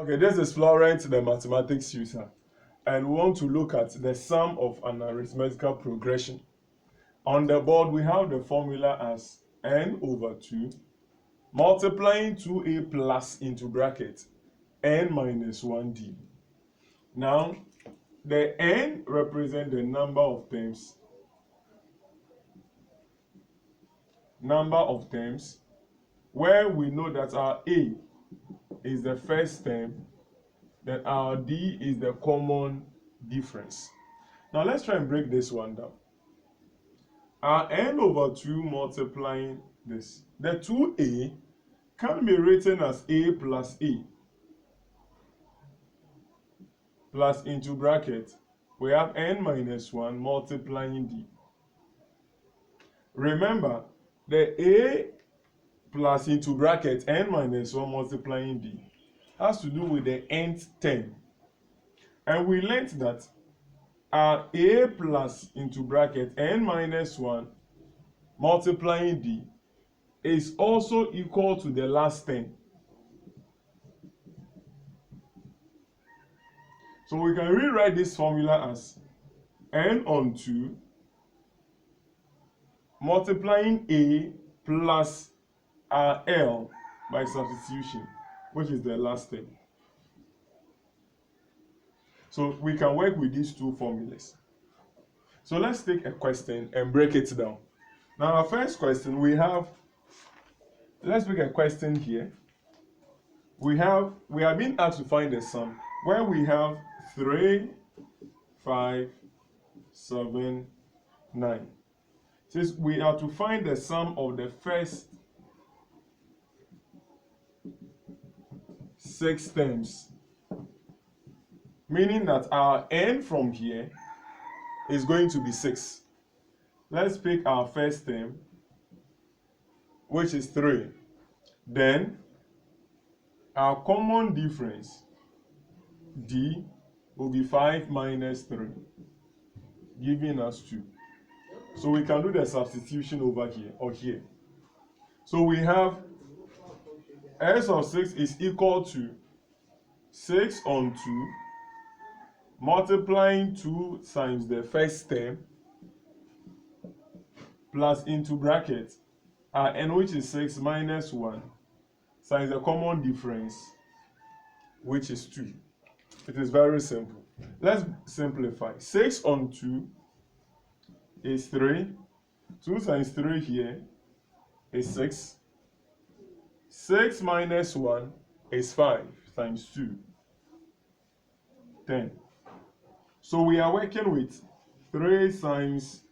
Okay, this is Florence, the mathematics user, and we want to look at the sum of an arithmetical progression. On the board, we have the formula as n over 2 multiplying 2a plus into bracket n minus 1d. Now, the n represents the number of terms where we know that our a is the first term, then our d is the common difference. Now let's try and break this one down. Our n over 2 multiplying this, the 2a can be written as a plus into bracket we have n minus 1 multiplying d. Remember, the a plus into bracket n minus 1 multiplying d has to do with the nth term, and we learned that our a plus into bracket n minus 1 multiplying d is also equal to the last term. So we can rewrite this formula as n on 2 multiplying a plus our L by substitution, which is the last term. So we can work with these two formulas. So let's take a question and break it down. Now our first question, let's make a question here. We are being asked to find the sum where we have 3, 5, 7, 9. Since we are to find the sum of the first 6 terms, meaning that our n from here is going to be 6. Let's pick our first term, which is 3. Then our common difference, d, will be 5 minus 3, giving us 2. So we can do the substitution over here or here. So we have s of 6 is equal to 6 on 2 multiplying 2 times the first term plus into bracket our n, which is 6 minus 1 times the common difference, which is 2. It is very simple. Let's simplify. 6 on 2 is 3. 2 times 3 here is 6. 6 minus 1 is 5 times 2, 10. So we are working with 3 times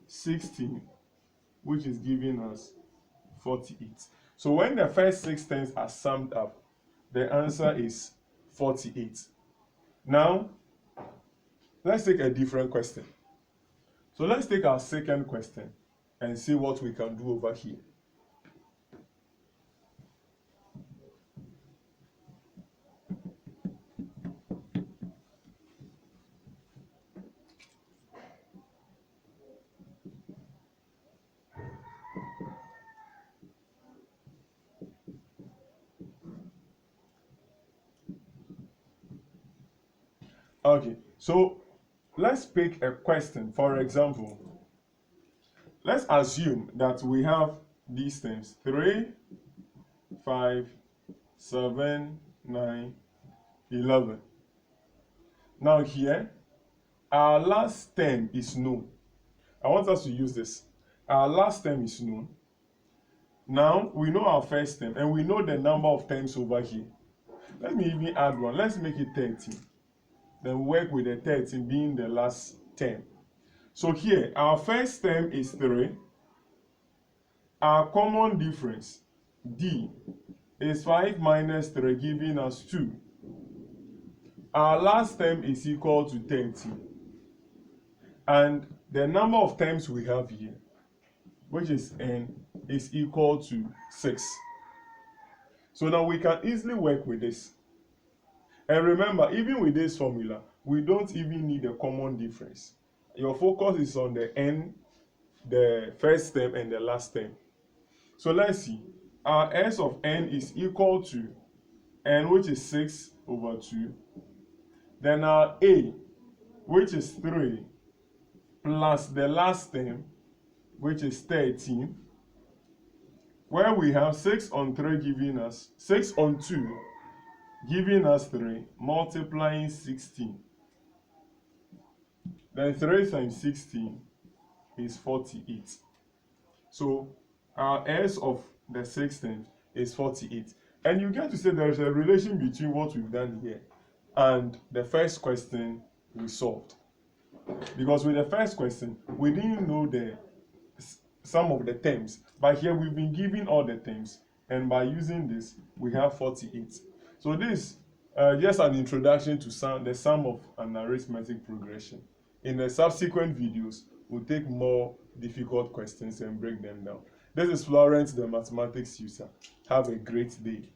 16, which is giving us 48. So when the first 6 terms are summed up, the answer is 48. Now, let's take a different question. So let's take our second question and see what we can do over here. Okay, so let's pick a question. For example, let's assume that we have these things: 3, 5, 7, 9, 11. Now here, our last term is known. I want us to use this. Our last term is known. Now, we know our first term, and we know the number of terms over here. Let me even add one. Let's make it 13. Then work with the 13 being the last term. So here, our first term is 3. Our common difference, d, is 5 minus 3, giving us 2. Our last term is equal to 13. And the number of terms we have here, which is n, is equal to 6. So now we can easily work with this. And remember, even with this formula, we don't even need a common difference. Your focus is on the n, the first term, and the last term. So let's see. Our s of n is equal to n, which is 6 over 2. Then our a, which is 3, plus the last term, which is 13, where we have 6 on 3 giving us 6 on 2 giving us 3, multiplying 16. Then 3 times 16 is 48. So our S of the 16th is 48. And you get to say there is a relation between what we've done here and the first question we solved. Because with the first question, we didn't know some of the terms, but here we've been given all the terms, and by using this, we have 48. So this just an introduction to the sum of an arithmetic progression. In the subsequent videos, we'll take more difficult questions and break them down. This is Florence, the mathematics user. Have a great day.